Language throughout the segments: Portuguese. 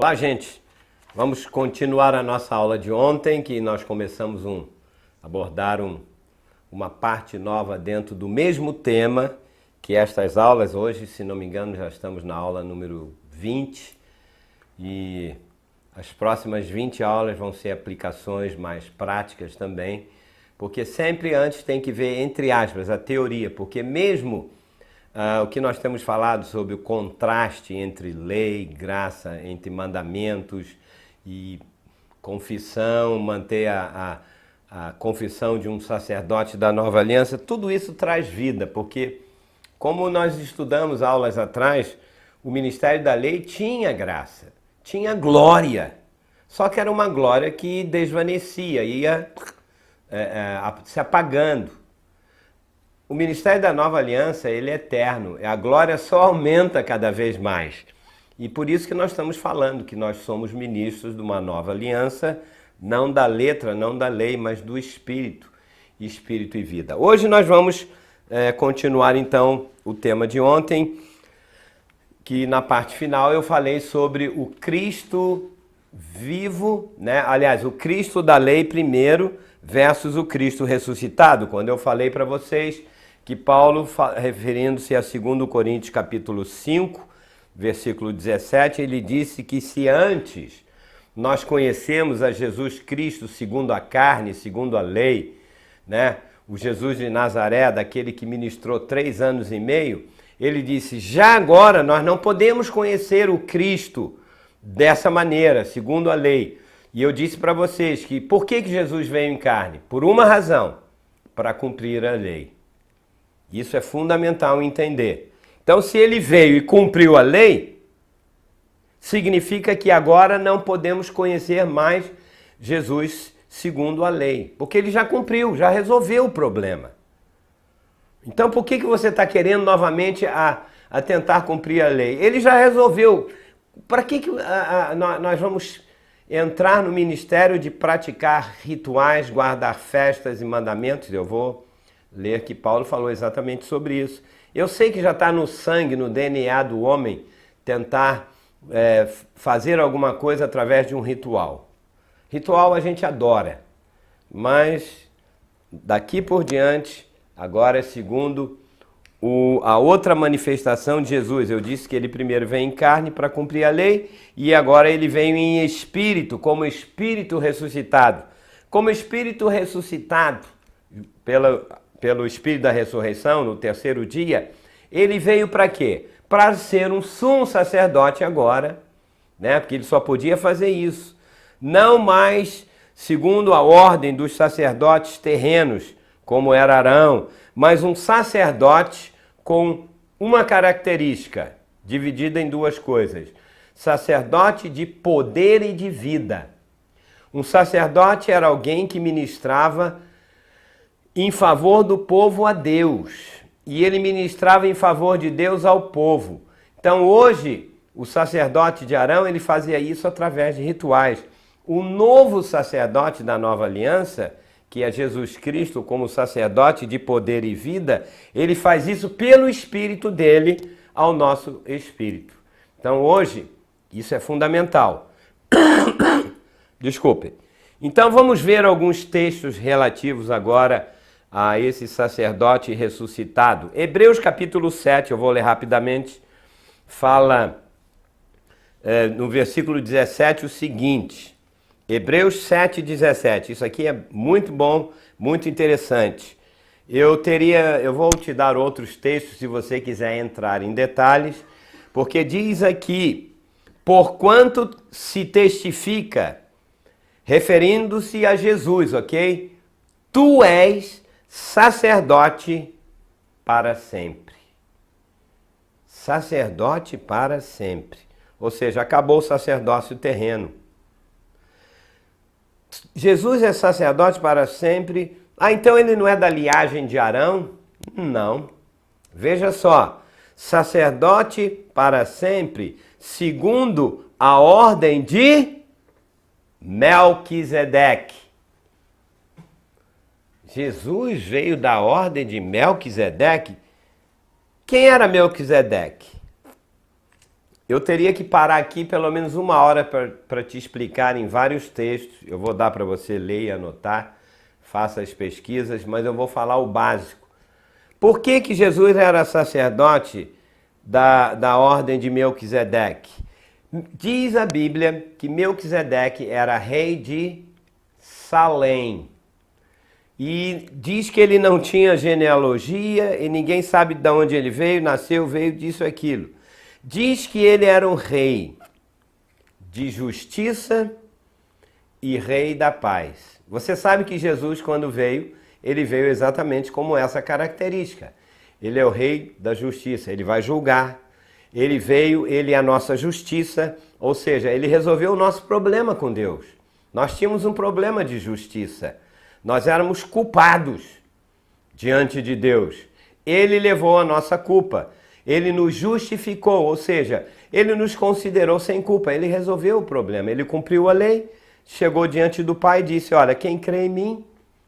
Olá, gente. Vamos continuar a nossa aula de ontem, que nós começamos a abordar uma parte nova dentro do mesmo tema que estas aulas. Hoje, se não me engano, já estamos na aula número 20 e as próximas 20 aulas vão ser aplicações mais práticas também, porque sempre antes tem que ver, entre aspas, a teoria, porque mesmo o que nós temos falado sobre o contraste entre lei, graça, entre mandamentos e confissão, manter a confissão de um sacerdote da nova aliança, tudo isso traz vida, porque como nós estudamos aulas atrás, o ministério da lei tinha graça, tinha glória, só que era uma glória que desvanecia, ia se apagando. O ministério da nova aliança, ele é eterno, a glória só aumenta cada vez mais. E por isso que nós estamos falando que nós somos ministros de uma nova aliança, não da letra, não da lei, mas do Espírito, Espírito e vida. Hoje nós vamos continuar então o tema de ontem, que na parte final eu falei sobre o Cristo vivo, né? Aliás, o Cristo da lei primeiro versus o Cristo ressuscitado, quando eu falei para vocês que Paulo, referindo-se a 2 Coríntios capítulo 5, versículo 17, ele disse que se antes nós conhecemos a Jesus Cristo segundo a carne, segundo a lei, né? O Jesus de Nazaré, daquele que ministrou 3 anos e meio, ele disse, já agora nós não podemos conhecer o Cristo dessa maneira, segundo a lei. E eu disse para vocês que por que Jesus veio em carne? Por uma razão, para cumprir a lei. Isso é fundamental entender. Então, se ele veio e cumpriu a lei, significa que agora não podemos conhecer mais Jesus segundo a lei, porque ele já cumpriu, já resolveu o problema. Então, por que você está querendo novamente a tentar cumprir a lei? Ele já resolveu. Para que nós vamos entrar no ministério de praticar rituais, guardar festas e mandamentos? Eu vou ler que Paulo falou exatamente sobre isso. Eu sei que já está no sangue, no DNA do homem, tentar fazer alguma coisa através de um ritual. Ritual a gente adora, mas daqui por diante, agora é segundo a outra manifestação de Jesus. Eu disse que ele primeiro veio em carne para cumprir a lei e agora ele veio em espírito, como espírito ressuscitado. Como espírito ressuscitado pelo espírito da ressurreição, no terceiro dia, ele veio para quê? Para ser um sumo sacerdote agora, né? Porque ele só podia fazer isso. Não mais segundo a ordem dos sacerdotes terrenos, como era Arão, mas um sacerdote com uma característica, dividida em duas coisas. Sacerdote de poder e de vida. Um sacerdote era alguém que ministrava em favor do povo a Deus. E ele ministrava em favor de Deus ao povo. Então hoje, o sacerdote de Arão, ele fazia isso através de rituais. O novo sacerdote da nova aliança, que é Jesus Cristo como sacerdote de poder e vida, ele faz isso pelo Espírito dele ao nosso Espírito. Então hoje, isso é fundamental. Desculpe. Então vamos ver alguns textos relativos agora a esse sacerdote ressuscitado. Hebreus capítulo 7, eu vou ler rapidamente, fala no versículo 17 o seguinte. Hebreus 7, 17. Isso aqui é muito bom, muito interessante. Eu vou te dar outros textos se você quiser entrar em detalhes, porque diz aqui, porquanto se testifica, referindo-se a Jesus, ok? Tu és sacerdote para sempre. Sacerdote para sempre. Ou seja, acabou o sacerdócio terreno. Jesus é sacerdote para sempre. Então ele não é da linhagem de Arão? Não. Veja só. Sacerdote para sempre, segundo a ordem de Melquisedeque. Jesus veio da ordem de Melquisedeque. Quem era Melquisedeque? Eu teria que parar aqui pelo menos uma hora para te explicar em vários textos. Eu vou dar para você ler e anotar, faça as pesquisas, mas eu vou falar o básico. Por que que Jesus era sacerdote da ordem de Melquisedeque? Diz a Bíblia que Melquisedeque era rei de Salém. E diz que ele não tinha genealogia e ninguém sabe de onde ele veio, nasceu, veio disso e aquilo. Diz que ele era um rei de justiça e rei da paz. Você sabe que Jesus, quando veio, ele veio exatamente como essa característica. Ele é o rei da justiça, ele vai julgar. Ele veio, ele é a nossa justiça, ou seja, ele resolveu o nosso problema com Deus. Nós tínhamos um problema de justiça. Nós éramos culpados diante de Deus. Ele levou a nossa culpa. Ele nos justificou, ou seja, ele nos considerou sem culpa. Ele resolveu o problema. Ele cumpriu a lei, chegou diante do Pai e disse, olha, quem crê em mim,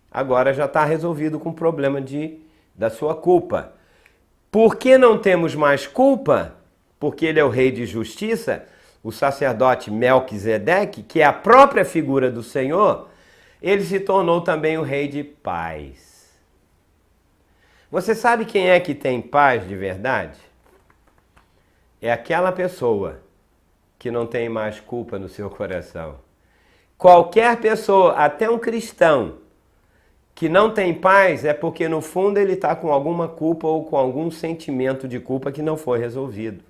agora já está resolvido com o problema da sua culpa. Por que não temos mais culpa? Porque ele é o rei de justiça, o sacerdote Melquisedeque, que é a própria figura do Senhor, ele se tornou também o rei de paz. Você sabe quem é que tem paz de verdade? É aquela pessoa que não tem mais culpa no seu coração. Qualquer pessoa, até um cristão, que não tem paz é porque no fundo ele está com alguma culpa ou com algum sentimento de culpa que não foi resolvido.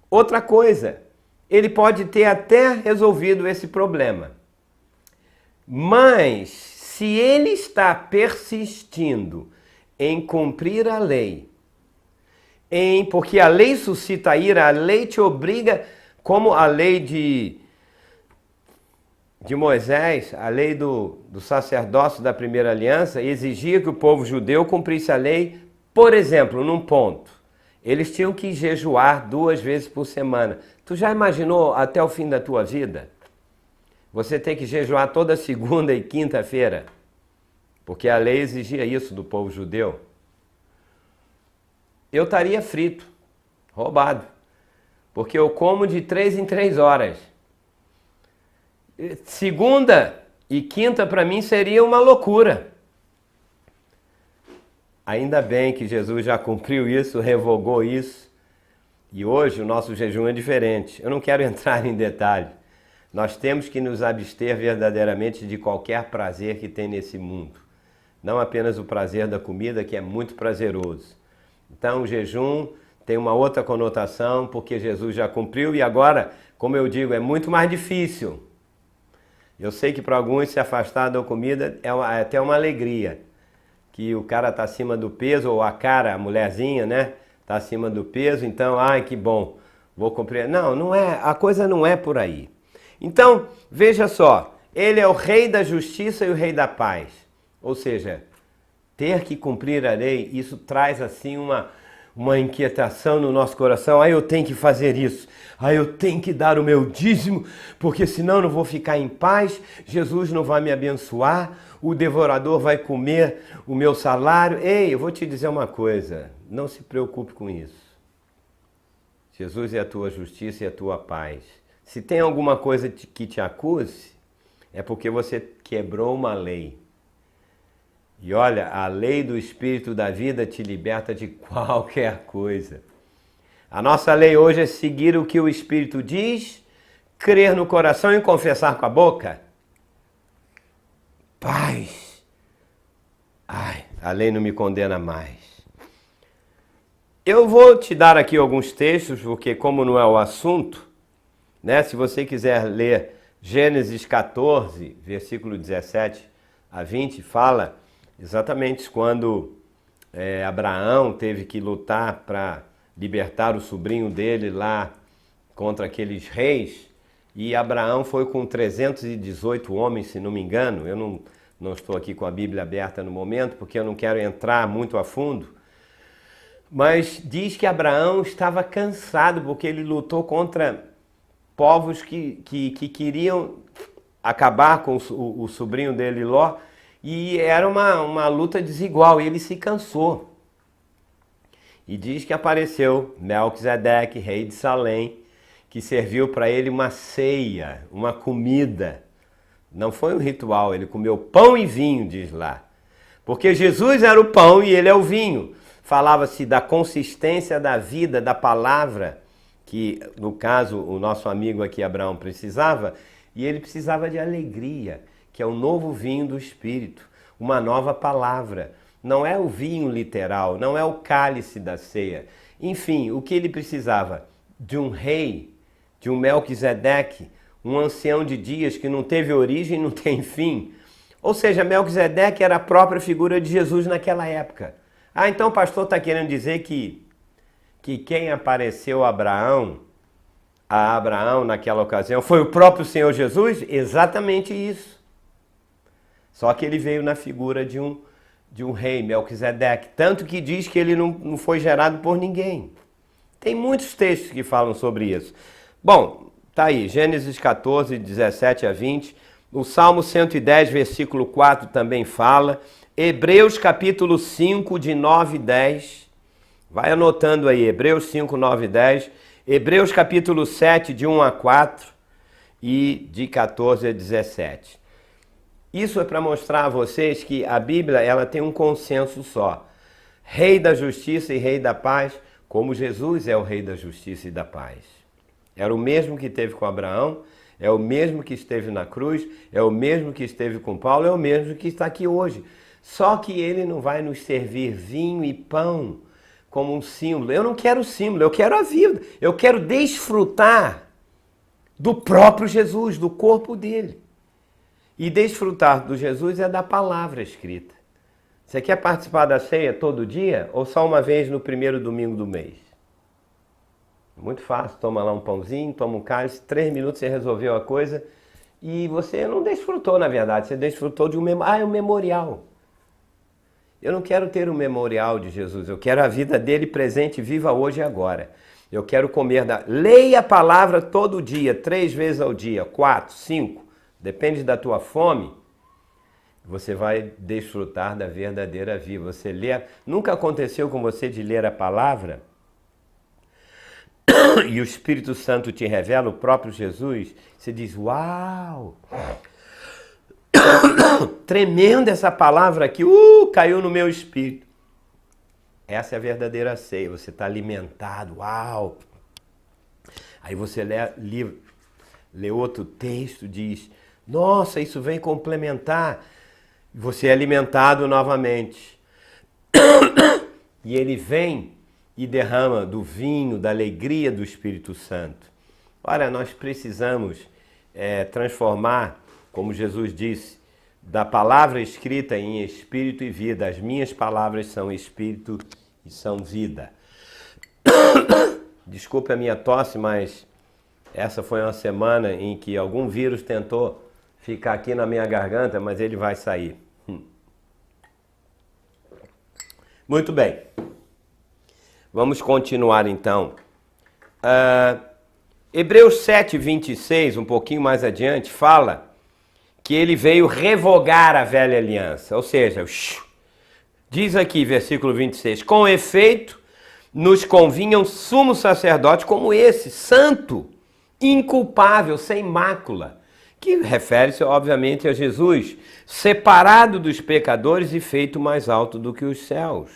Outra coisa, ele pode ter até resolvido esse problema, mas se ele está persistindo em cumprir a lei, porque a lei suscita ira, a lei te obriga, como a lei de Moisés, a lei do sacerdócio da primeira aliança, exigia que o povo judeu cumprisse a lei, por exemplo, num ponto. Eles tinham que jejuar 2 vezes por semana. Tu já imaginou até o fim da tua vida? Você tem que jejuar toda segunda e quinta-feira, porque a lei exigia isso do povo judeu. Eu estaria frito, roubado, porque eu como de 3 em 3 horas. Segunda e quinta para mim seria uma loucura. Ainda bem que Jesus já cumpriu isso, revogou isso. E hoje o nosso jejum é diferente. Eu não quero entrar em detalhe. Nós temos que nos abster verdadeiramente de qualquer prazer que tem nesse mundo. Não apenas o prazer da comida, que é muito prazeroso. Então o jejum tem uma outra conotação, porque Jesus já cumpriu e agora, como eu digo, é muito mais difícil. Eu sei que para alguns se afastar da comida é até uma alegria. Que o cara está acima do peso, ou a mulherzinha, né? Está acima do peso, então, ai que bom, vou cumprir. Não, não é, a coisa não é por aí. Então, veja só, ele é o rei da justiça e o rei da paz. Ou seja, ter que cumprir a lei, isso traz assim uma inquietação no nosso coração. Eu tenho que fazer isso. Eu tenho que dar o meu dízimo, porque senão eu não vou ficar em paz, Jesus não vai me abençoar, o devorador vai comer o meu salário. Ei, eu vou te dizer uma coisa, não se preocupe com isso. Jesus é a tua justiça e a tua paz. Se tem alguma coisa que te acuse, é porque você quebrou uma lei. E olha, a lei do Espírito da vida te liberta de qualquer coisa. A nossa lei hoje é seguir o que o Espírito diz, crer no coração e confessar com a boca. Paz. A lei não me condena mais. Eu vou te dar aqui alguns textos, porque como não é o assunto, né? Se você quiser ler Gênesis 14, versículo 17 a 20, fala exatamente quando Abraão teve que lutar para libertar o sobrinho dele lá contra aqueles reis, e Abraão foi com 318 homens, se não me engano. Eu não estou aqui com a Bíblia aberta no momento, porque eu não quero entrar muito a fundo, mas diz que Abraão estava cansado, porque ele lutou contra povos que queriam acabar com o sobrinho dele, Ló, e era uma luta desigual, e ele se cansou. E diz que apareceu Melquisedeque, rei de Salém, que serviu para ele uma ceia, uma comida. Não foi um ritual, ele comeu pão e vinho, diz lá. Porque Jesus era o pão e ele é o vinho. Falava-se da consistência da vida, da palavra, que no caso o nosso amigo aqui Abraão precisava, e ele precisava de alegria, que é o novo vinho do Espírito, uma nova palavra. Não é o vinho literal, não é o cálice da ceia. Enfim, o que ele precisava? De um rei, de um Melquisedeque, um ancião de dias que não teve origem e não tem fim. Ou seja, Melquisedeque era a própria figura de Jesus naquela época. Ah, então o pastor está querendo dizer que quem apareceu a Abraão naquela ocasião foi o próprio Senhor Jesus? Exatamente isso. Só que ele veio na figura de um rei, Melquisedeque. Tanto que diz que ele não foi gerado por ninguém. Tem muitos textos que falam sobre isso. Bom, tá aí, Gênesis 14, 17 a 20. O Salmo 110, versículo 4 também fala. Hebreus capítulo 5, de 9 e 10. Vai anotando aí, Hebreus 5, 9 e 10. Hebreus capítulo 7, de 1 a 4 e de 14 a 17. Isso é para mostrar a vocês que a Bíblia ela tem um consenso só. Rei da justiça e rei da paz, como Jesus é o rei da justiça e da paz. Era o mesmo que teve com Abraão, é o mesmo que esteve na cruz, é o mesmo que esteve com Paulo, é o mesmo que está aqui hoje. Só que ele não vai nos servir vinho e pão como um símbolo. Eu não quero símbolo, eu quero a vida. Eu quero desfrutar do próprio Jesus, do corpo dele. E desfrutar do Jesus é da palavra escrita. Você quer participar da ceia todo dia ou só uma vez no primeiro domingo do mês? Muito fácil, toma lá um pãozinho, toma um cálice, 3 minutos você resolveu a coisa e você não desfrutou, na verdade, você desfrutou de um memorial. Eu não quero ter um memorial de Jesus, eu quero a vida dele presente, viva hoje e agora. Eu quero comer Leia a palavra todo dia, 3 vezes ao dia, 4, 5, depende da tua fome. Você vai desfrutar da verdadeira vida. Você lê. Nunca aconteceu com você de ler a palavra e o Espírito Santo te revela o próprio Jesus? Você diz, uau! Tremenda essa palavra aqui, caiu no meu espírito. Essa é a verdadeira ceia, você está alimentado, uau! Aí você lê outro texto, diz, nossa, isso vem complementar. Você é alimentado novamente. E ele vem e derrama do vinho, da alegria do Espírito Santo. Ora, nós precisamos transformar, como Jesus disse, da palavra escrita em espírito e vida. As minhas palavras são espírito e são vida. Desculpe a minha tosse, mas essa foi uma semana em que algum vírus tentou ficar aqui na minha garganta, mas ele vai sair. Muito bem. Vamos continuar então. Hebreus 7, 26, um pouquinho mais adiante, fala que ele veio revogar a velha aliança. Ou seja, diz aqui, versículo 26, com efeito, nos convinha um sumo sacerdote como esse, santo, inculpável, sem mácula, que refere-se, obviamente, a Jesus, separado dos pecadores e feito mais alto do que os céus.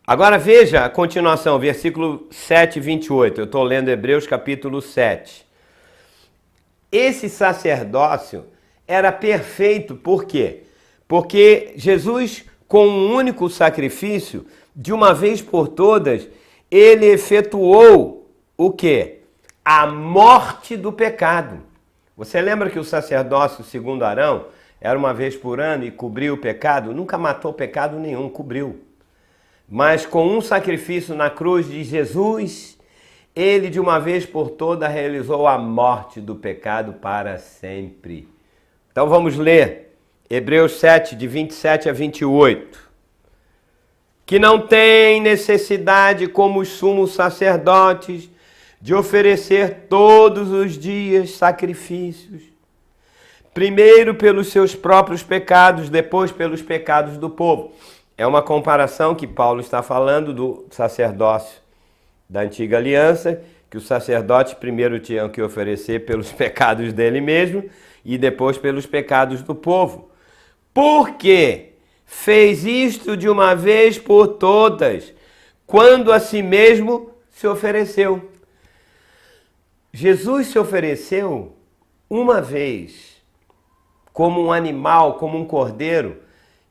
Agora veja a continuação, versículo 7, 28. Eu estou lendo Hebreus capítulo 7. Esse sacerdócio era perfeito, por quê? Porque Jesus, com um único sacrifício, de uma vez por todas, ele efetuou o quê? A morte do pecado. Você lembra que o sacerdócio, segundo Arão, era uma vez por ano e cobriu o pecado? Nunca matou pecado nenhum, cobriu. Mas com um sacrifício na cruz de Jesus, ele de uma vez por todas realizou a morte do pecado para sempre. Então vamos ler Hebreus 7, de 27 a 28. Que não tem necessidade, como os sumos sacerdotes, de oferecer todos os dias sacrifícios, primeiro pelos seus próprios pecados, depois pelos pecados do povo. É uma comparação que Paulo está falando do sacerdócio da antiga aliança, que os sacerdotes primeiro tinham que oferecer pelos pecados dele mesmo e depois pelos pecados do povo. Por quê? Fez isto de uma vez por todas, quando a si mesmo se ofereceu. Jesus se ofereceu uma vez como um animal, como um cordeiro,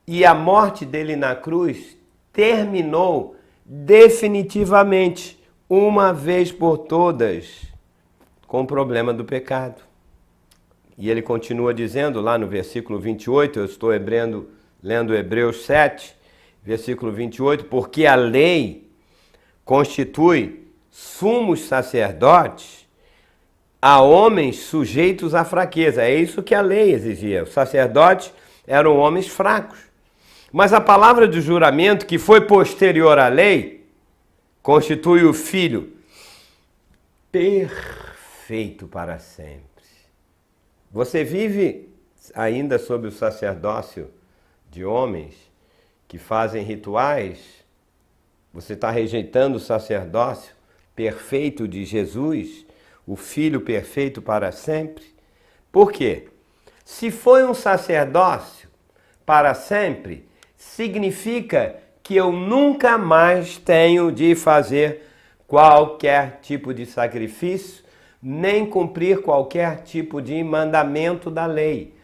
e a morte dele na cruz terminou definitivamente, uma vez por todas, com o problema do pecado. E ele continua dizendo lá no versículo 28, eu estou lendo Hebreus 7, versículo 28, porque a lei constitui sumos sacerdotes a homens sujeitos à fraqueza. É isso que a lei exigia. Os sacerdotes eram homens fracos. Mas a palavra de juramento, que foi posterior à lei, constitui o Filho perfeito para sempre. Você vive ainda sob o sacerdócio de homens que fazem rituais? Você está rejeitando o sacerdócio perfeito de Jesus, o Filho perfeito para sempre? Por quê? Se foi um sacerdócio para sempre, significa que eu nunca mais tenho de fazer qualquer tipo de sacrifício, nem cumprir qualquer tipo de mandamento da lei.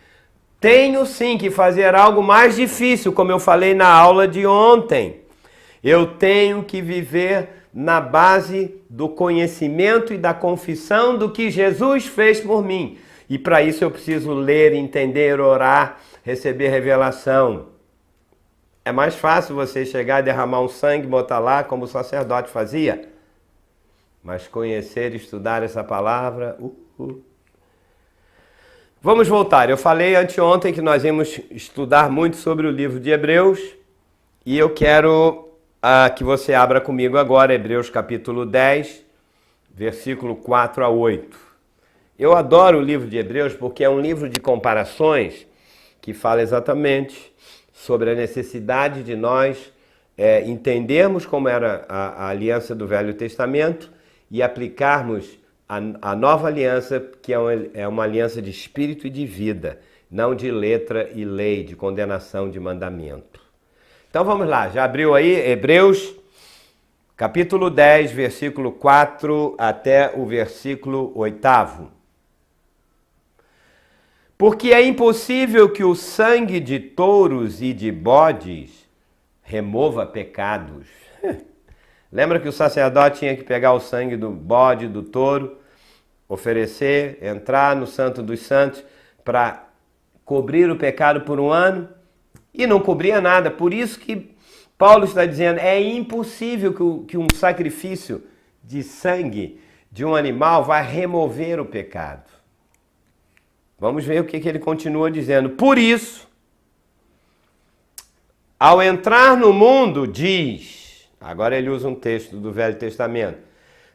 Tenho sim que fazer algo mais difícil, como eu falei na aula de ontem. Eu tenho que viver na base do conhecimento e da confissão do que Jesus fez por mim. E para isso eu preciso ler, entender, orar, receber revelação. É mais fácil você chegar e derramar um sangue, botar lá, como o sacerdote fazia. Mas conhecer e estudar essa palavra... Vamos voltar. Eu falei anteontem que nós íamos estudar muito sobre o livro de Hebreus. E eu quero que você abra comigo agora Hebreus capítulo 10, versículo 4 a 8. Eu adoro o livro de Hebreus porque é um livro de comparações que fala exatamente sobre a necessidade de nós entendermos como era a aliança do Velho Testamento e aplicarmos a nova aliança, que é uma aliança de espírito e de vida, não de letra e lei, de condenação de mandamento. Então vamos lá, já abriu aí Hebreus capítulo 10, versículo 4 até o versículo 8. Porque é impossível que o sangue de touros e de bodes remova pecados. Lembra que o sacerdote tinha que pegar o sangue do bode, do touro, oferecer, entrar no Santo dos Santos para cobrir o pecado por um ano? E não cobria nada. Por isso que Paulo está dizendo, é impossível que um sacrifício de sangue de um animal vai remover o pecado. Vamos ver o que ele continua dizendo. Por isso, ao entrar no mundo, diz, agora ele usa um texto do Velho Testamento,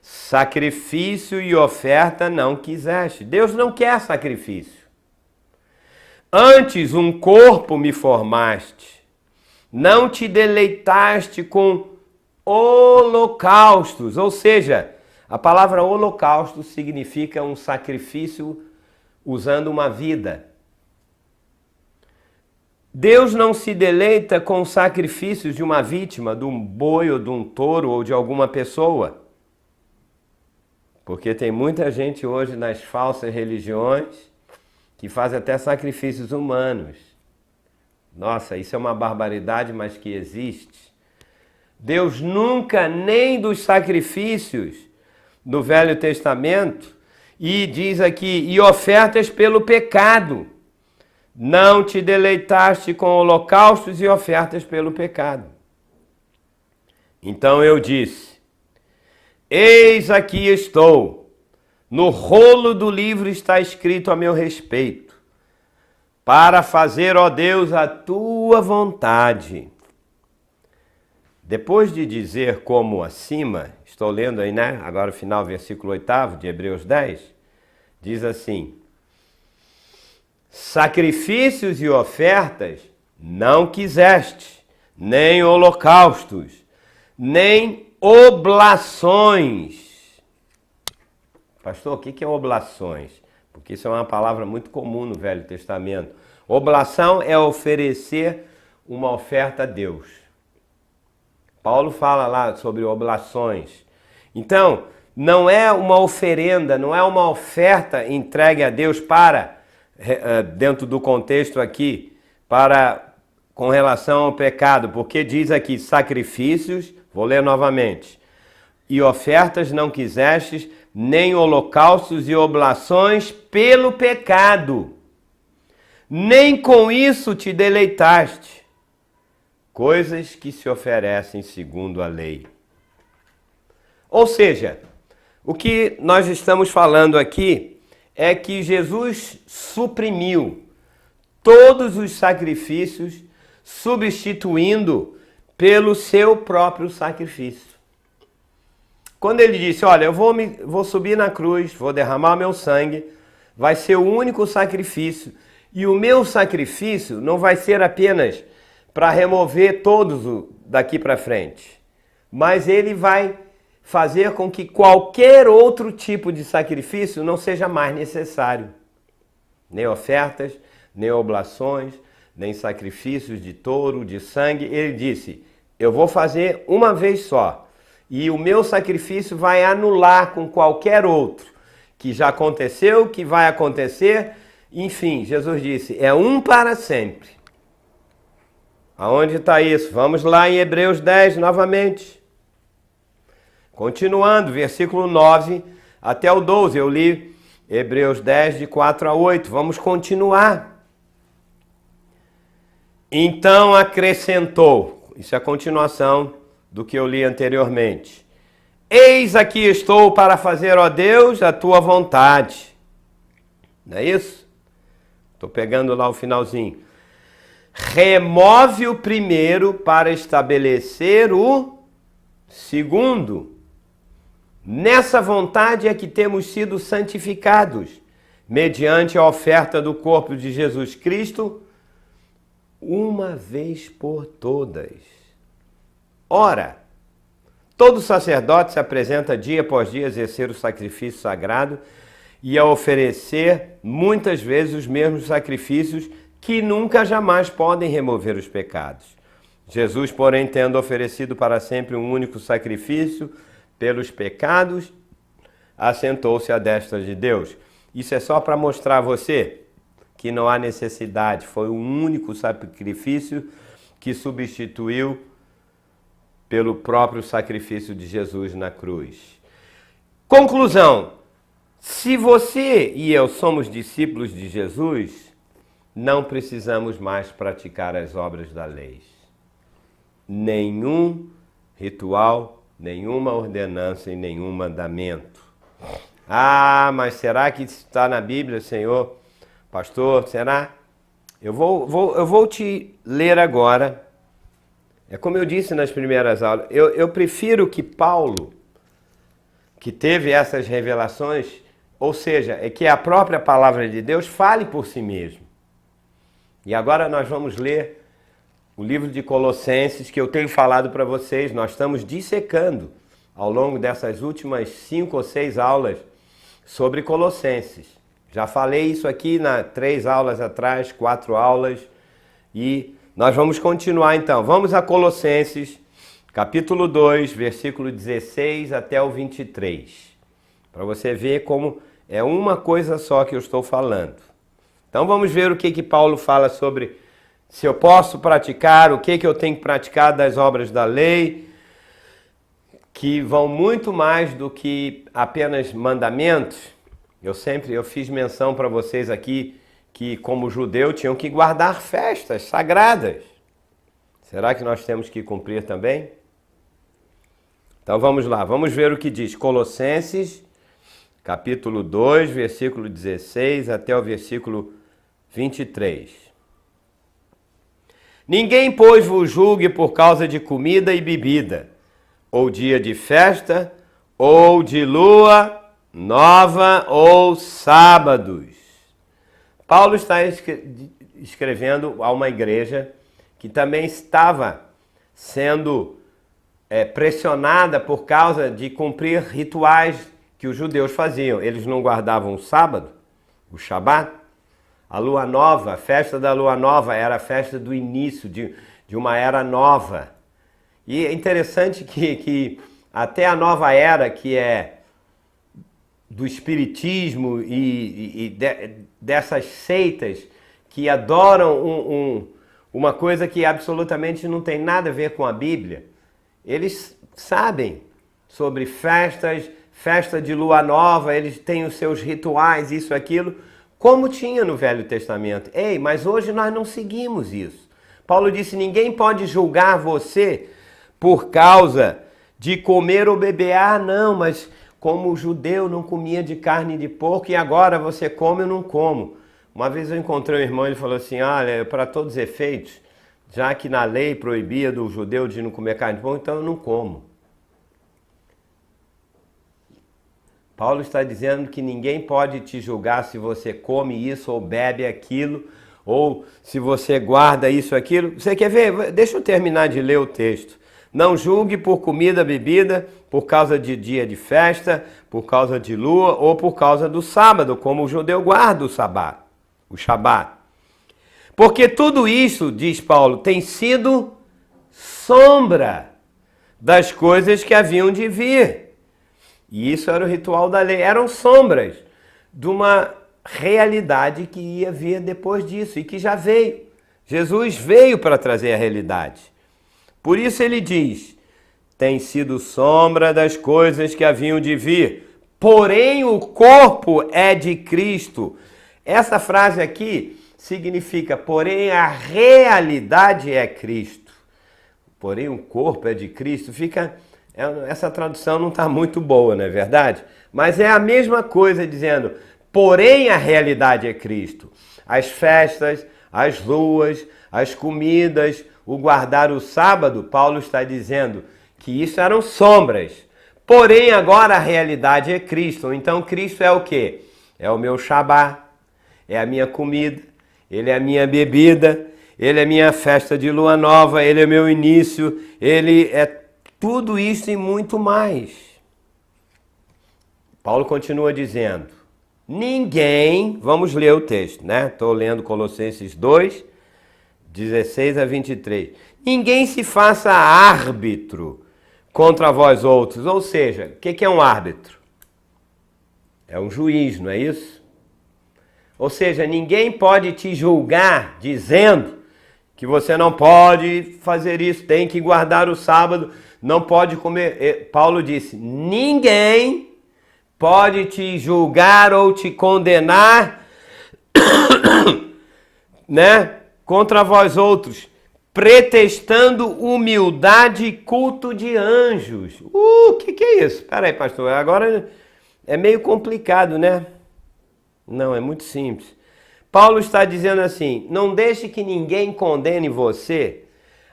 sacrifício e oferta não quiseste. Deus não quer sacrifício. Antes um corpo me formaste, não te deleitaste com holocaustos. Ou seja, a palavra holocausto significa um sacrifício usando uma vida. Deus não se deleita com sacrifícios de uma vítima, de um boi ou de um touro ou de alguma pessoa. Porque tem muita gente hoje nas falsas religiões que faz até sacrifícios humanos. Nossa, isso é uma barbaridade, mas que existe. Deus nunca, nem dos sacrifícios do Velho Testamento, e diz aqui, e ofertas pelo pecado. Não te deleitaste com holocaustos e ofertas pelo pecado. Então eu disse, eis aqui estou, no rolo do livro está escrito a meu respeito, para fazer, ó Deus, a tua vontade. Depois de dizer como acima, estou lendo aí, né? Agora o final, versículo 8 de Hebreus 10, diz assim, sacrifícios e ofertas não quiseste, nem holocaustos, nem oblações. Pastor, o que é oblações? Porque isso é uma palavra muito comum no Velho Testamento. Oblação é oferecer uma oferta a Deus. Paulo fala lá sobre oblações. Então, não é uma oferenda, não é uma oferta entregue a Deus para, dentro do contexto aqui, com relação ao pecado, porque diz aqui sacrifícios, vou ler novamente, e ofertas não quisestes, nem holocaustos e oblações pelo pecado, nem com isso te deleitaste, coisas que se oferecem segundo a lei. Ou seja, o que nós estamos falando aqui é que Jesus suprimiu todos os sacrifícios, substituindo pelo seu próprio sacrifício. Quando ele disse, olha, eu vou subir na cruz, vou derramar meu sangue, vai ser o único sacrifício, e o meu sacrifício não vai ser apenas para remover todos daqui para frente, mas ele vai fazer com que qualquer outro tipo de sacrifício não seja mais necessário. Nem ofertas, nem oblações, nem sacrifícios de touro, de sangue. Ele disse, eu vou fazer uma vez só. E o meu sacrifício vai anular com qualquer outro, que já aconteceu, que vai acontecer. Enfim, Jesus disse, é um para sempre. Aonde está isso? Vamos lá em Hebreus 10 novamente. Continuando, versículo 9 até o 12. Eu li Hebreus 10, de 4 a 8. Vamos continuar. Então acrescentou, isso é a continuação do que eu li anteriormente. Eis aqui estou para fazer, ó Deus, a tua vontade. Não é isso? Estou pegando lá o finalzinho. Remove o primeiro para estabelecer o segundo. Nessa vontade é que temos sido santificados, mediante a oferta do corpo de Jesus Cristo, uma vez por todas. Ora, todo sacerdote se apresenta dia após dia a exercer o sacrifício sagrado e a oferecer muitas vezes os mesmos sacrifícios que nunca jamais podem remover os pecados. Jesus, porém, tendo oferecido para sempre um único sacrifício pelos pecados, assentou-se à destra de Deus. Isso é só para mostrar a você que não há necessidade. Foi um único sacrifício que substituiu pelo próprio sacrifício de Jesus na cruz. Conclusão: se você e eu somos discípulos de Jesus, não precisamos mais praticar as obras da lei. Nenhum ritual, nenhuma ordenança e nenhum mandamento. Ah, mas será que está na Bíblia, Senhor? Pastor, será? Eu vou te ler agora. É como eu disse nas primeiras aulas, eu prefiro que Paulo, que teve essas revelações, ou seja, é que a própria palavra de Deus fale por si mesmo. E agora nós vamos ler o livro de Colossenses, que eu tenho falado para vocês. Nós estamos dissecando ao longo dessas últimas 5 ou 6 aulas sobre Colossenses. Já falei isso aqui 3 aulas atrás, 4 aulas, e nós vamos continuar então. Vamos a Colossenses, capítulo 2, versículo 16 até o 23, para você ver como é uma coisa só que eu estou falando. Então vamos ver o que Paulo fala sobre se eu posso praticar, o que eu tenho que praticar das obras da lei, que vão muito mais do que apenas mandamentos. Eu fiz menção para vocês aqui que, como judeu, tinham que guardar festas sagradas. Será que nós temos que cumprir também? Então vamos lá, vamos ver o que diz Colossenses, capítulo 2, versículo 16 até o versículo 23. Ninguém, pois, vos julgue por causa de comida e bebida, ou dia de festa, ou de lua nova, ou sábados. Paulo está escrevendo a uma igreja que também estava sendo pressionada por causa de cumprir rituais que os judeus faziam. Eles não guardavam o sábado, o Shabat. A lua nova, a festa da lua nova era a festa do início de uma era nova. E é interessante que até a nova era, que é do espiritismo e dessas seitas que adoram uma coisa que absolutamente não tem nada a ver com a Bíblia, eles sabem sobre festas, festa de lua nova, eles têm os seus rituais, isso, aquilo, como tinha no Velho Testamento. Ei, mas hoje nós não seguimos isso. Paulo disse, ninguém pode julgar você por causa de comer ou beber. Ah, não, mas como o judeu não comia de carne de porco e agora você come ou não como. Uma vez eu encontrei um irmão, ele falou assim, olha, para todos os efeitos, já que na lei proibia do judeu de não comer carne de porco, então eu não como. Paulo está dizendo que ninguém pode te julgar se você come isso ou bebe aquilo, ou se você guarda isso ou aquilo. Você quer ver? Deixa eu terminar de ler o texto. Não julgue por comida, bebida, por causa de dia de festa, por causa de lua ou por causa do sábado, como o judeu guarda o Shabat. Porque tudo isso, diz Paulo, tem sido sombra das coisas que haviam de vir. E isso era o ritual da lei. Eram sombras de uma realidade que ia vir depois disso e que já veio. Jesus veio para trazer a realidade. Por isso ele diz, tem sido sombra das coisas que haviam de vir, porém o corpo é de Cristo. Essa frase aqui significa, porém a realidade é Cristo. Porém o corpo é de Cristo. Essa tradução não está muito boa, não é verdade? Mas é a mesma coisa dizendo, porém a realidade é Cristo. As festas, as luas, as comidas, o guardar o sábado, Paulo está dizendo que isso eram sombras. Porém agora a realidade é Cristo. Então Cristo é o quê? É o meu Shabat, é a minha comida, Ele é a minha bebida, Ele é a minha festa de lua nova, Ele é meu início, Ele é tudo isso e muito mais. Paulo continua dizendo, ninguém, vamos ler o texto, né? Estou lendo Colossenses 2, 16 a 23. Ninguém se faça árbitro contra vós outros. Ou seja, o que é um árbitro? É um juiz, não é isso? Ou seja, ninguém pode te julgar dizendo que você não pode fazer isso, tem que guardar o sábado, não pode comer. Paulo disse, ninguém pode te julgar ou te condenar, né, contra vós outros, pretextando humildade e culto de anjos. Que é isso? Espera aí, pastor, agora é meio complicado, né? Não, é muito simples. Paulo está dizendo assim, não deixe que ninguém condene você,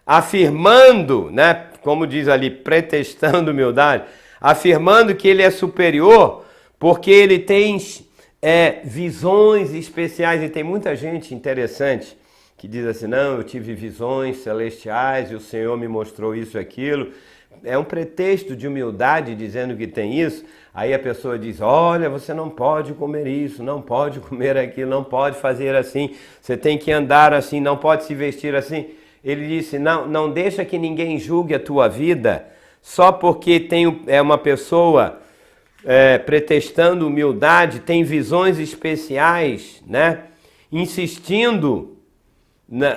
afirmando, né, como diz ali, pretextando humildade, afirmando que ele é superior, porque ele tem visões especiais, e tem muita gente interessante que diz assim, não, eu tive visões celestiais e o Senhor me mostrou isso e aquilo. É um pretexto de humildade dizendo que tem isso. Aí a pessoa diz, olha, você não pode comer isso, não pode comer aquilo, não pode fazer assim, você tem que andar assim, não pode se vestir assim. Ele disse, não deixa que ninguém julgue a tua vida só porque é uma pessoa pretextando humildade, tem visões especiais, né? Insistindo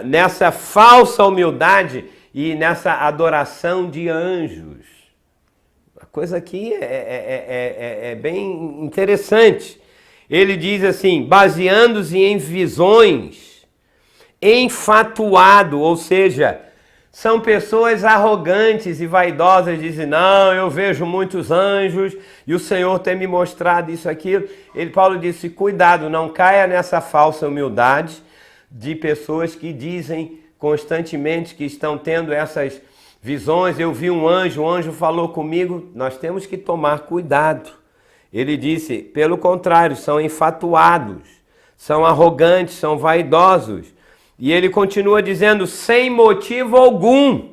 nessa falsa humildade e nessa adoração de anjos. A coisa aqui é bem interessante. Ele diz assim, baseando-se em visões, enfatuado, ou seja, são pessoas arrogantes e vaidosas, dizem, não, eu vejo muitos anjos e o Senhor tem me mostrado isso, aquilo. Paulo disse, cuidado, não caia nessa falsa humildade de pessoas que dizem constantemente que estão tendo essas visões. Eu vi um anjo, o anjo falou comigo. Nós temos que tomar cuidado. Ele disse, pelo contrário, são enfatuados, são arrogantes, são vaidosos. E ele continua dizendo, sem motivo algum.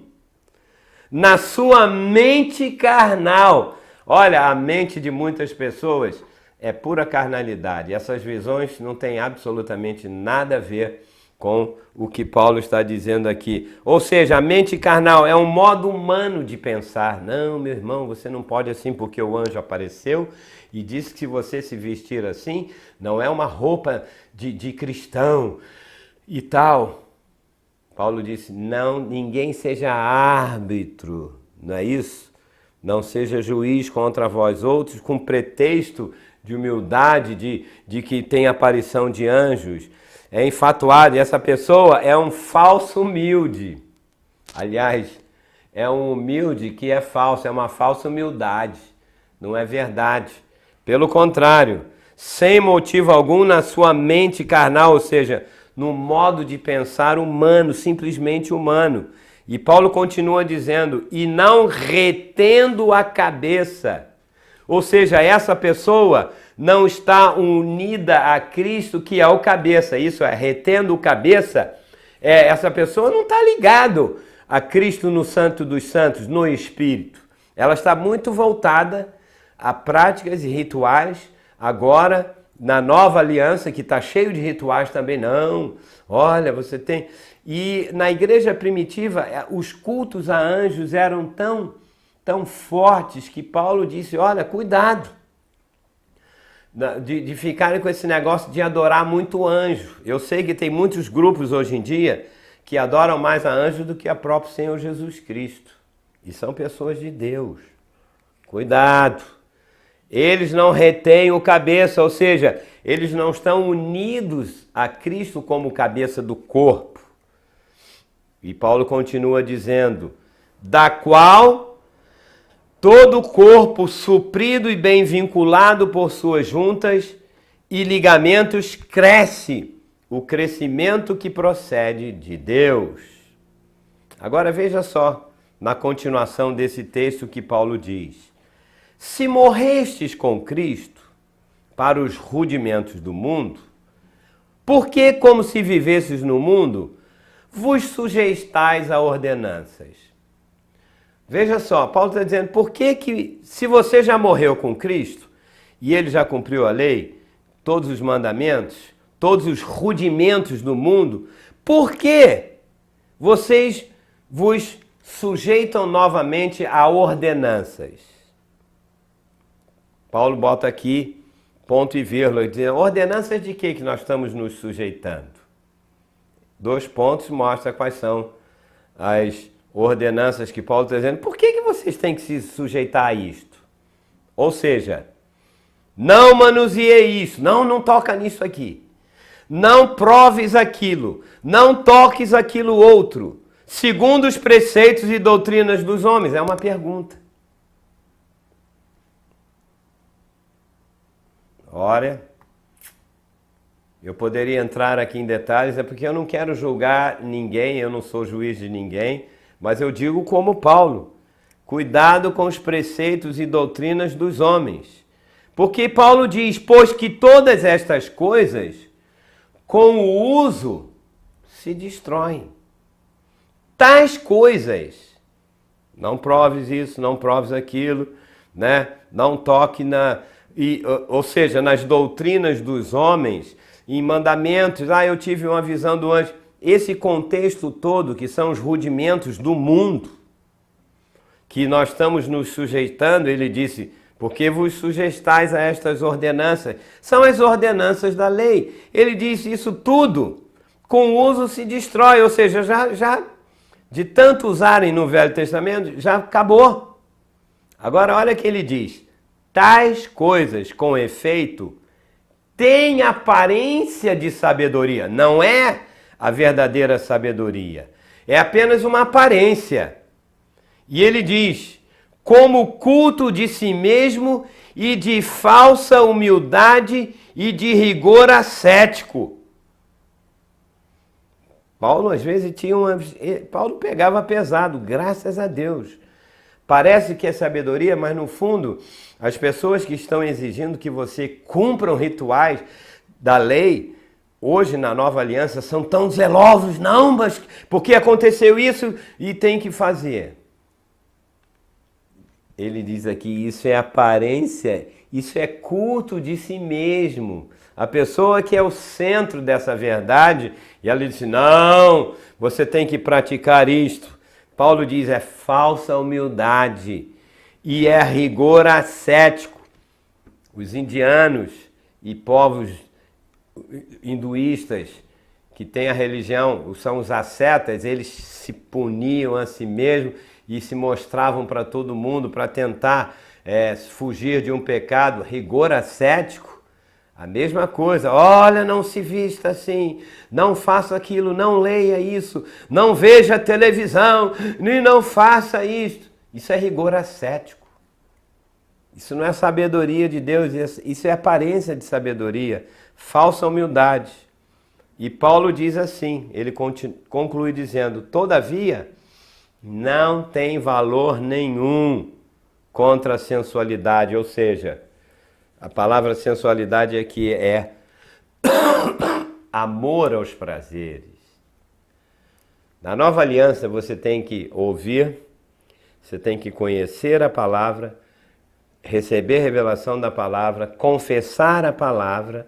na sua mente carnal. Olha, a mente de muitas pessoas é pura carnalidade. Essas visões não têm absolutamente nada a ver com o que Paulo está dizendo aqui. Ou seja, a mente carnal é um modo humano de pensar. Não, meu irmão, você não pode assim porque o anjo apareceu e disse que se você se vestir assim, não é uma roupa de cristão e tal. Paulo disse, não, ninguém seja árbitro, não é isso? Não seja juiz contra vós outros com pretexto de humildade, de que tem aparição de anjos. É enfatuado, e essa pessoa é um falso humilde. Aliás, é um humilde que é falso, é uma falsa humildade, não é verdade. Pelo contrário, sem motivo algum na sua mente carnal, ou seja, no modo de pensar humano, simplesmente humano. E Paulo continua dizendo, e não retendo a cabeça. Ou seja, essa pessoa não está unida a Cristo, que é o cabeça. Isso é, retendo o cabeça, essa pessoa não está ligado a Cristo no Santo dos Santos, no Espírito. Ela está muito voltada a práticas e rituais. Agora, na nova aliança, que está cheio de rituais também, não. Olha, você tem... E na igreja primitiva, os cultos a anjos eram tão fortes que Paulo disse, olha, cuidado de ficarem com esse negócio de adorar muito anjo. Eu sei que tem muitos grupos hoje em dia que adoram mais a anjo do que a próprio Senhor Jesus Cristo. E são pessoas de Deus. Cuidado! Eles não retêm o cabeça, ou seja, eles não estão unidos a Cristo como cabeça do corpo. E Paulo continua dizendo, da qual todo o corpo suprido e bem vinculado por suas juntas e ligamentos cresce, o crescimento que procede de Deus. Agora veja só, na continuação desse texto que Paulo diz, se morrestes com Cristo para os rudimentos do mundo, por que, como se vivesses no mundo, vos sujeitais a ordenanças? Veja só, Paulo está dizendo, por que se você já morreu com Cristo, e ele já cumpriu a lei, todos os mandamentos, todos os rudimentos do mundo, por que vocês vos sujeitam novamente a ordenanças? Paulo bota aqui, ponto e vírgula, dizendo, ordenanças de que nós estamos nos sujeitando? 2 pontos mostram quais são as ordenanças que Paulo está dizendo. Por que vocês têm que se sujeitar a isto? Ou seja, não manuseie isso, não toca nisso aqui. Não proves aquilo, não toques aquilo outro, segundo os preceitos e doutrinas dos homens. É uma pergunta. Olha, eu poderia entrar aqui em detalhes, é porque eu não quero julgar ninguém, eu não sou juiz de ninguém, mas eu digo como Paulo, cuidado com os preceitos e doutrinas dos homens. Porque Paulo diz, pois que todas estas coisas, com o uso, se destroem. Tais coisas, não proves isso, não proves aquilo, né? Não toque ou seja, nas doutrinas dos homens, em mandamentos, eu tive uma visão do anjo. Esse contexto todo, que são os rudimentos do mundo, que nós estamos nos sujeitando, ele disse, porque vos sujeitais a estas ordenanças, são as ordenanças da lei. Ele disse isso tudo, com o uso se destrói, ou seja, já de tanto usarem no Velho Testamento, já acabou. Agora olha o que ele diz, tais coisas com efeito têm aparência de sabedoria, não é a verdadeira sabedoria, é apenas uma aparência. E ele diz, como culto de si mesmo e de falsa humildade e de rigor ascético. Paulo às vezes Paulo pegava pesado, graças a Deus. Parece que é sabedoria, mas no fundo, as pessoas que estão exigindo que você cumpra rituais da lei, hoje na nova aliança, são tão zelosos, não, mas porque aconteceu isso e tem que fazer. ele diz aqui, isso é aparência, isso é culto de si mesmo. A pessoa que é o centro dessa verdade, e ela disse, não, você tem que praticar isto. Paulo diz, é falsa humildade e é rigor ascético. Os indianos e povos hinduístas que têm a religião, são os ascetas, eles se puniam a si mesmos e se mostravam para todo mundo para tentar fugir de um pecado. Rigor ascético, a mesma coisa. Olha, não se vista assim, não faça aquilo, não leia isso, não veja televisão e não faça isto. Isso é rigor ascético. Isso não é sabedoria de Deus, isso é aparência de sabedoria, falsa humildade. E Paulo diz assim, ele conclui dizendo, todavia, não tem valor nenhum contra a sensualidade, ou seja, a palavra sensualidade aqui é amor aos prazeres. Na nova aliança você tem que ouvir, você tem que conhecer a palavra, receber revelação da palavra, confessar a palavra,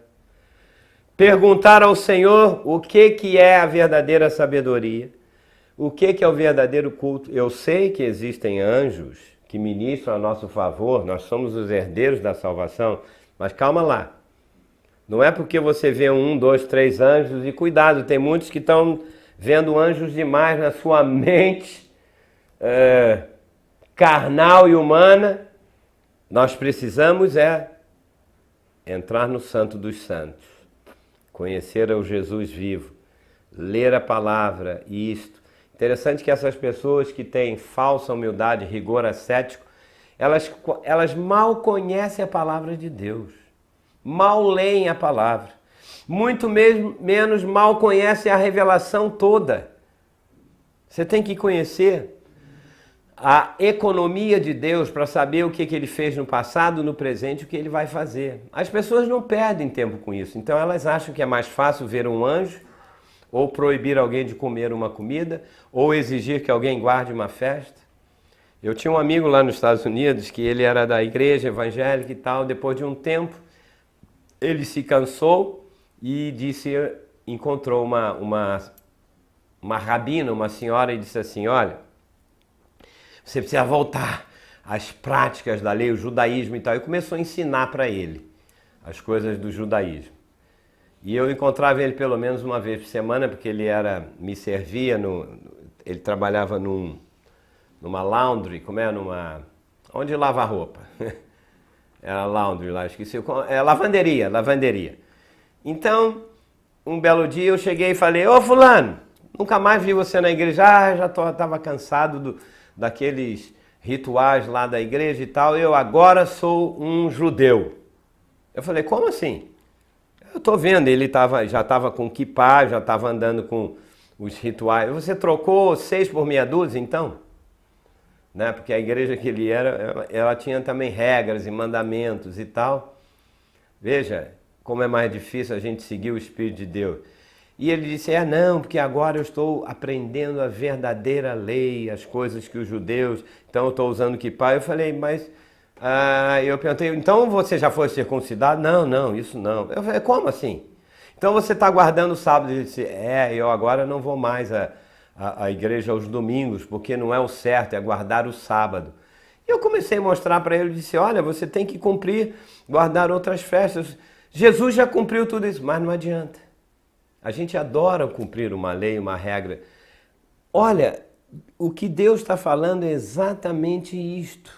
perguntar ao Senhor o que é a verdadeira sabedoria, o que é o verdadeiro culto. Eu sei que existem anjos que ministram a nosso favor, nós somos os herdeiros da salvação, mas calma lá. Não é porque você vê 1, 2, 3 anjos, e cuidado, tem muitos que estão vendo anjos demais na sua mente carnal e humana. Nós precisamos entrar no Santo dos Santos, conhecer o Jesus vivo, ler a palavra e isto. Interessante que essas pessoas que têm falsa humildade, rigor ascético, elas mal conhecem a palavra de Deus, mal leem a palavra, muito menos mal conhecem a revelação toda. Você tem que conhecer a economia de Deus para saber o que ele fez no passado, no presente, o que ele vai fazer. As pessoas não perdem tempo com isso, então elas acham que é mais fácil ver um anjo, ou proibir alguém de comer uma comida, ou exigir que alguém guarde uma festa. Eu tinha um amigo lá nos Estados Unidos que ele era da igreja evangélica e tal, depois de um tempo ele se cansou e encontrou uma rabina, uma senhora, e disse assim, olha, você precisa voltar às práticas da lei, o judaísmo e tal. E começou a ensinar para ele as coisas do judaísmo. E eu encontrava ele pelo menos uma vez por semana, porque ele me servia, ele trabalhava numa laundry, onde lava a roupa. Era laundry lá, esqueci. Lavanderia. Então, um belo dia eu cheguei e falei, ô fulano, nunca mais vi você na igreja. Já estava cansado daqueles rituais lá da igreja e tal, eu agora sou um judeu. Eu falei, como assim? Eu estou vendo, ele já estava com kippá, já estava andando com os rituais. Você trocou 6 por meia dúzia, então? Né? Porque a igreja que ele era, ela tinha também regras e mandamentos e tal. Veja como é mais difícil a gente seguir o Espírito de Deus. E ele disse, não, porque agora eu estou aprendendo a verdadeira lei, as coisas que os judeus, então eu estou usando kippá. Eu falei, mas... eu perguntei, então você já foi circuncidado? Não, isso não. Eu falei, como assim? Então você está guardando o sábado? Ele disse, eu agora não vou mais à igreja aos domingos, porque não é o certo, é guardar o sábado. E eu comecei a mostrar para ele, disse, olha, você tem que guardar outras festas. Jesus já cumpriu tudo isso, mas não adianta. A gente adora cumprir uma lei, uma regra. Olha, o que Deus está falando é exatamente isto.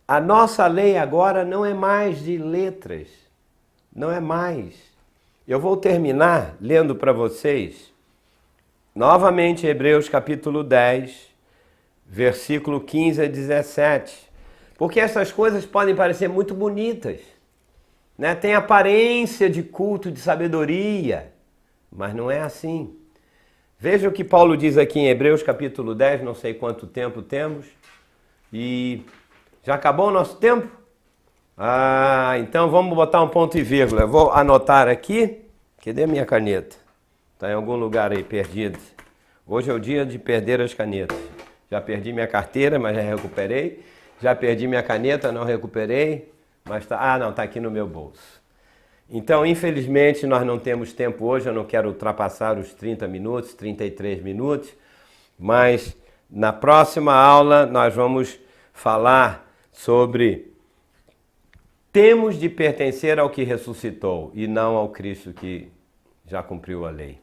A nossa lei agora não é mais de letras, não é mais. Eu vou terminar lendo para vocês, novamente, Hebreus capítulo 10, versículo 15 a 17. Porque essas coisas podem parecer muito bonitas, né? Tem aparência de culto, de sabedoria, mas não é assim. Veja o que Paulo diz aqui em Hebreus capítulo 10, não sei quanto tempo temos, e já acabou o nosso tempo? Então vamos botar um ponto e vírgula. Eu vou anotar aqui. Cadê a minha caneta? Está em algum lugar aí, perdida. Hoje é o dia de perder as canetas. Já perdi minha carteira, mas já recuperei. Já perdi minha caneta, não recuperei, mas tá, não, tá aqui no meu bolso. Então, infelizmente, nós não temos tempo hoje, eu não quero ultrapassar os 30 minutos, 33 minutos, mas na próxima aula nós vamos falar sobre temos de pertencer ao que ressuscitou e não ao Cristo que já cumpriu a lei.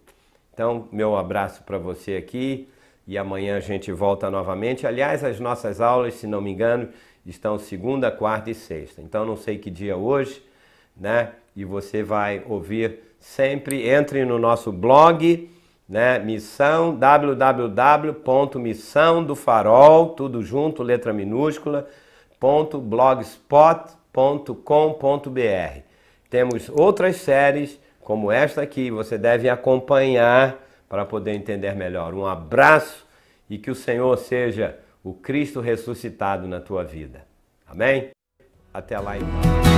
Então, meu abraço para você aqui e amanhã a gente volta novamente. Aliás, as nossas aulas, se não me engano, estão segunda, quarta e sexta. Então, não sei que dia hoje, né? E você vai ouvir sempre. Entre no nosso blog, né? Missão, www.missãodofarol, tudo junto, letra minúscula, .blogspot.com.br. Temos outras séries como esta aqui, você deve acompanhar para poder entender melhor. Um abraço e que o Senhor seja o Cristo ressuscitado na tua vida. Amém? Até lá, irmão.